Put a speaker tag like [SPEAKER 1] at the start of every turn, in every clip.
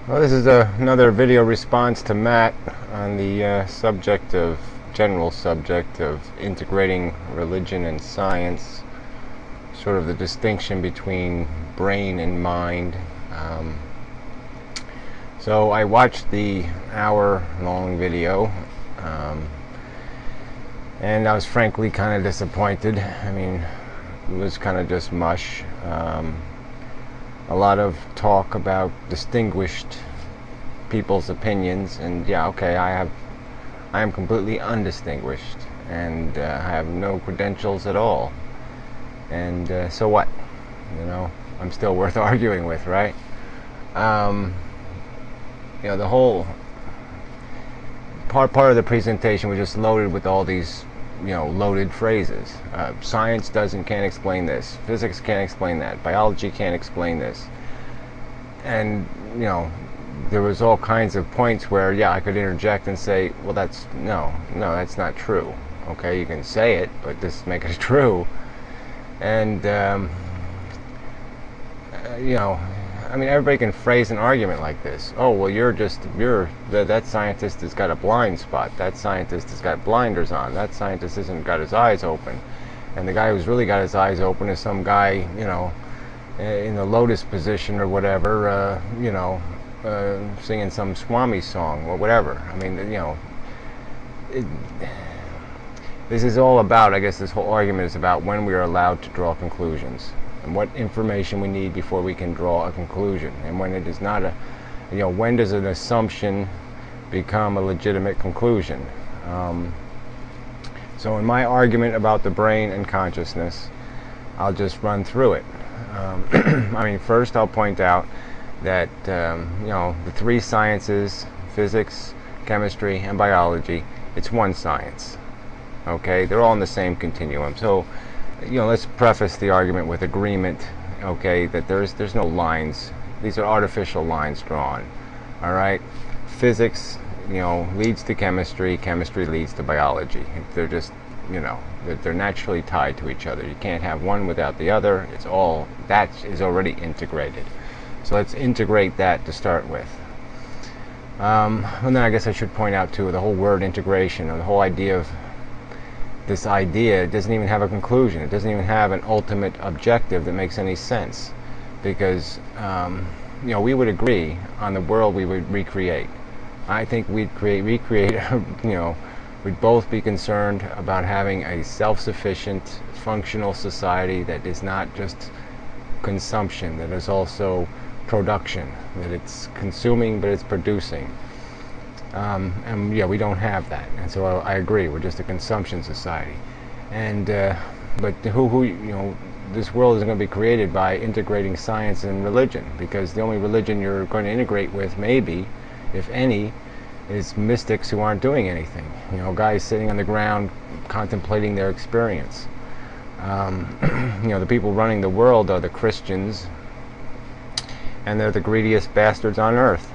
[SPEAKER 1] Well, this is another video response to Matt on the general subject of integrating religion and science, sort of the distinction between brain and mind. So I watched the hour-long video, and I was frankly kind of disappointed. I mean, it was kind of just mush. A lot of talk about distinguished people's opinions, and yeah, okay, I am completely undistinguished, and I have no credentials at all, and so what? I'm still worth arguing with, right? The whole part of the presentation was just loaded with all these loaded phrases. Science can't explain this, physics can't explain that, biology can't explain this, and there was all kinds of points where I could interject and say, well, that's that's not true. Okay, you can say it, but just make it true. And I mean, everybody can phrase an argument like this. Oh, well, that scientist has got a blind spot. That scientist has got blinders on. That scientist hasn't got his eyes open. And the guy who's really got his eyes open is some guy, in the lotus position or whatever, singing some Swami song or whatever. I mean, this is all about, I guess this whole argument is about when we are allowed to draw conclusions, and what information we need before we can draw a conclusion, and when it is not when does an assumption become a legitimate conclusion. So in my argument about the brain and consciousness, I'll just run through it. I mean, first I'll point out that the three sciences, physics, chemistry, and biology, it's one science. Okay, they're all in the same continuum. So let's preface the argument with agreement, okay, that there's no lines. These are artificial lines drawn. All right, physics leads to chemistry, chemistry leads to biology. They're just they're naturally tied to each other. You can't have one without the other. That is already integrated. So let's integrate that to start with. And then I guess I should point out too, the whole word integration, or the whole idea of this idea, it doesn't even have a conclusion. It doesn't even have an ultimate objective that makes any sense, because we would agree on the world we would recreate. I think we'd recreate we'd both be concerned about having a self-sufficient, functional society that is not just consumption, that is also production, that it's consuming but it's producing. And we don't have that, and so I agree, we're just a consumption society. And but this world is going to be created by integrating science and religion, because the only religion you're going to integrate with, maybe, if any, is mystics who aren't doing anything. Guys sitting on the ground contemplating their experience. The people running the world are the Christians, and they're the greediest bastards on earth.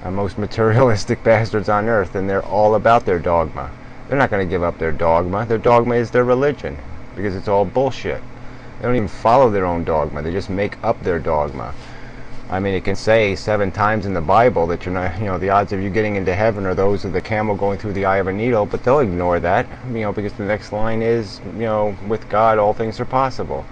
[SPEAKER 1] Most materialistic bastards on earth, and they're all about their dogma. They're not going to give up their dogma. Their dogma is their religion, because it's all bullshit. They don't even follow their own dogma. They just make up their dogma. I mean, it can say 7 times in the Bible that you're not, the odds of you getting into heaven are those of the camel going through the eye of a needle, but they'll ignore that, because the next line is, with God all things are possible.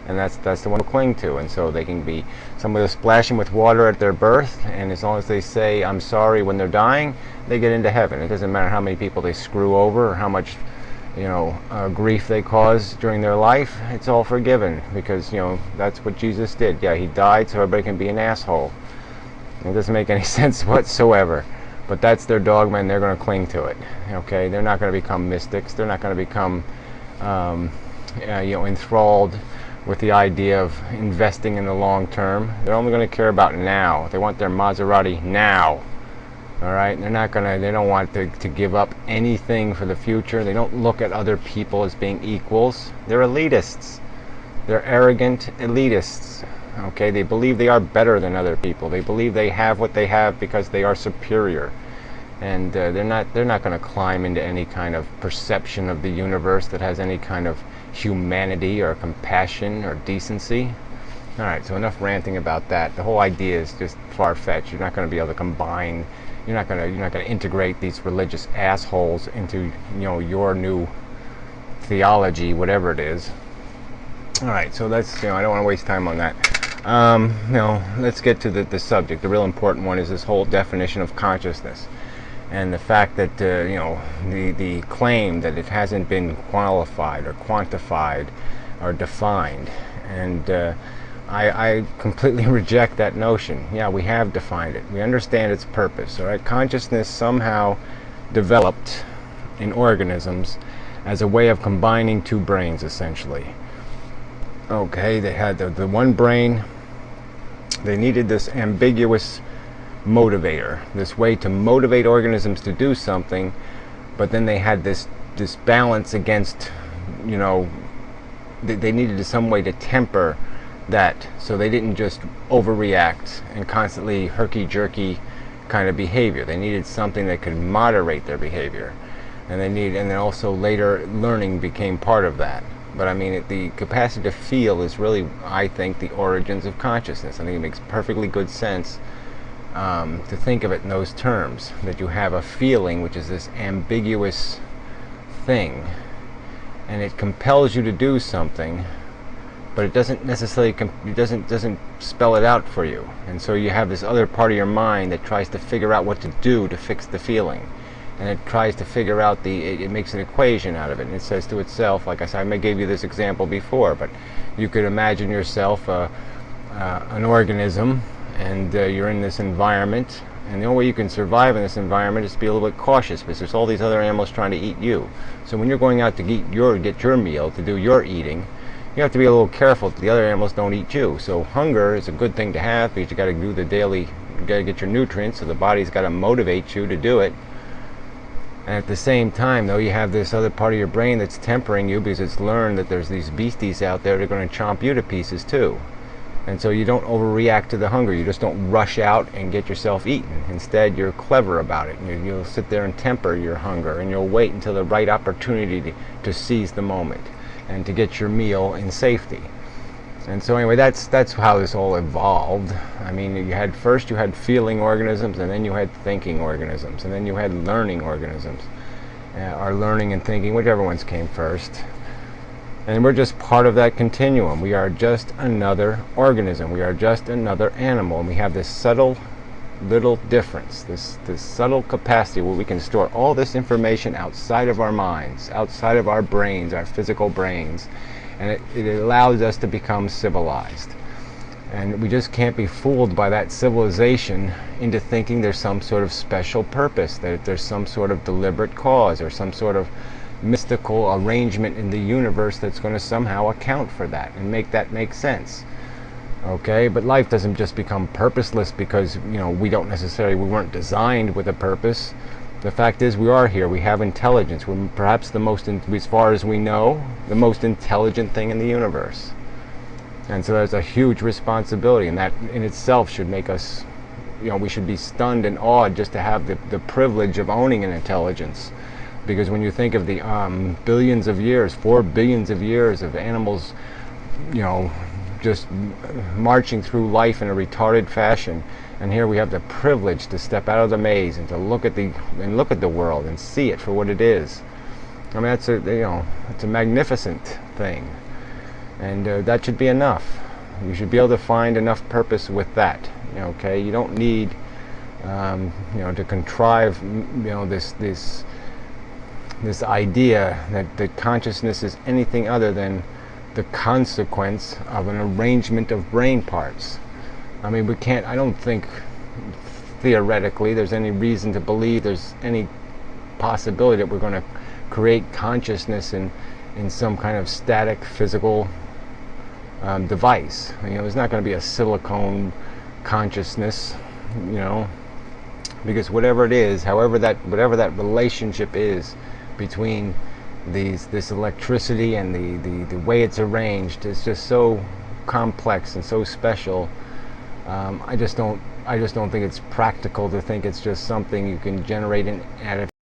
[SPEAKER 1] And that's the one to cling to. And so they can be somebody splashing with water at their birth, and as long as they say I'm sorry when they're dying, they get into heaven. It doesn't matter how many people they screw over or how much grief they cause during their life. It's all forgiven, because that's what Jesus did. He died so everybody can be an asshole. It doesn't make any sense whatsoever, but that's their dogma, and they're going to cling to it. Okay, they're not going to become mystics. They're not going to become enthralled with the idea of investing in the long term. They're only going to care about now. They want their Maserati now. All right, they don't want to give up anything for the future. They don't look at other people as being equals. They're elitists. They're arrogant elitists. Okay, they believe they are better than other people. They believe they have what they have because they are superior. And they're not going to climb into any kind of perception of the universe that has any kind of humanity or compassion or decency. Alright, so enough ranting about that. The whole idea is just far-fetched. You're not going to be able to combine, you're not going to integrate these religious assholes into, your new theology, whatever it is. Alright, so that's, I don't want to waste time on that. Let's get to the subject. The real important one is this whole definition of consciousness. And the fact that, the claim that it hasn't been qualified or quantified or defined. And I completely reject that notion. Yeah, we have defined it. We understand its purpose. All right, consciousness somehow developed in organisms as a way of combining two brains, essentially. Okay, they had the one brain. They needed this ambiguous motivator, this way to motivate organisms to do something, but then they had this balance against, they needed some way to temper that, so they didn't just overreact and constantly herky-jerky kind of behavior. They needed something that could moderate their behavior, and then also later learning became part of that. But I mean, the capacity to feel is really, I think, the origins of consciousness. I think it makes perfectly good sense to think of it in those terms, that you have a feeling, which is this ambiguous thing, and it compels you to do something, but it doesn't necessarily doesn't spell it out for you. And so you have this other part of your mind that tries to figure out what to do to fix the feeling, and it tries to figure out it makes an equation out of it, and it says to itself, like I said, I gave you this example before, but you could imagine yourself an organism, and you're in this environment, and the only way you can survive in this environment is to be a little bit cautious, because there's all these other animals trying to eat you. So when you're going out to get your meal, to do your eating, you have to be a little careful that the other animals don't eat you. So hunger is a good thing to have, because you got to do you got to get your nutrients, so the body's got to motivate you to do it. And at the same time, though, you have this other part of your brain that's tempering you, because it's learned that there's these beasties out there that are going to chomp you to pieces too. And so you don't overreact to the hunger. You just don't rush out and get yourself eaten. Instead, you're clever about it. You'll sit there and temper your hunger, and you'll wait until the right opportunity to seize the moment and to get your meal in safety. And so anyway, that's how this all evolved. I mean, first you had feeling organisms, and then you had thinking organisms, and then you had learning organisms, or learning and thinking, whichever ones came first. And we're just part of that continuum. We are just another organism. We are just another animal, and we have this subtle little difference, this subtle capacity where we can store all this information outside of our minds, outside of our brains, our physical brains, and it allows us to become civilized. And we just can't be fooled by that civilization into thinking there's some sort of special purpose, that there's some sort of deliberate cause or some sort of mystical arrangement in the universe that's going to somehow account for that and make that make sense. Okay, but life doesn't just become purposeless because we weren't designed with a purpose. The fact is, we are here. We have intelligence. We're perhaps as far as we know, the most intelligent thing in the universe. And so there's a huge responsibility, and that in itself should make us, we should be stunned and awed just to have the privilege of owning an intelligence. Because when you think of the billions of years, 4 billions of years of animals, just marching through life in a retarded fashion, and here we have the privilege to step out of the maze and to look at the world and see it for what it is. I mean, it's a magnificent thing, and that should be enough. You should be able to find enough purpose with that. Okay, you don't need to contrive this idea that consciousness is anything other than the consequence of an arrangement of brain parts. I mean, I don't think theoretically there's any reason to believe there's any possibility that we're going to create consciousness in some kind of static physical device. There's not going to be a silicone consciousness, because whatever it is, whatever that relationship is between this electricity and the way it's arranged is just so complex and so special. I just don't think it's practical to think it's just something you can generate out of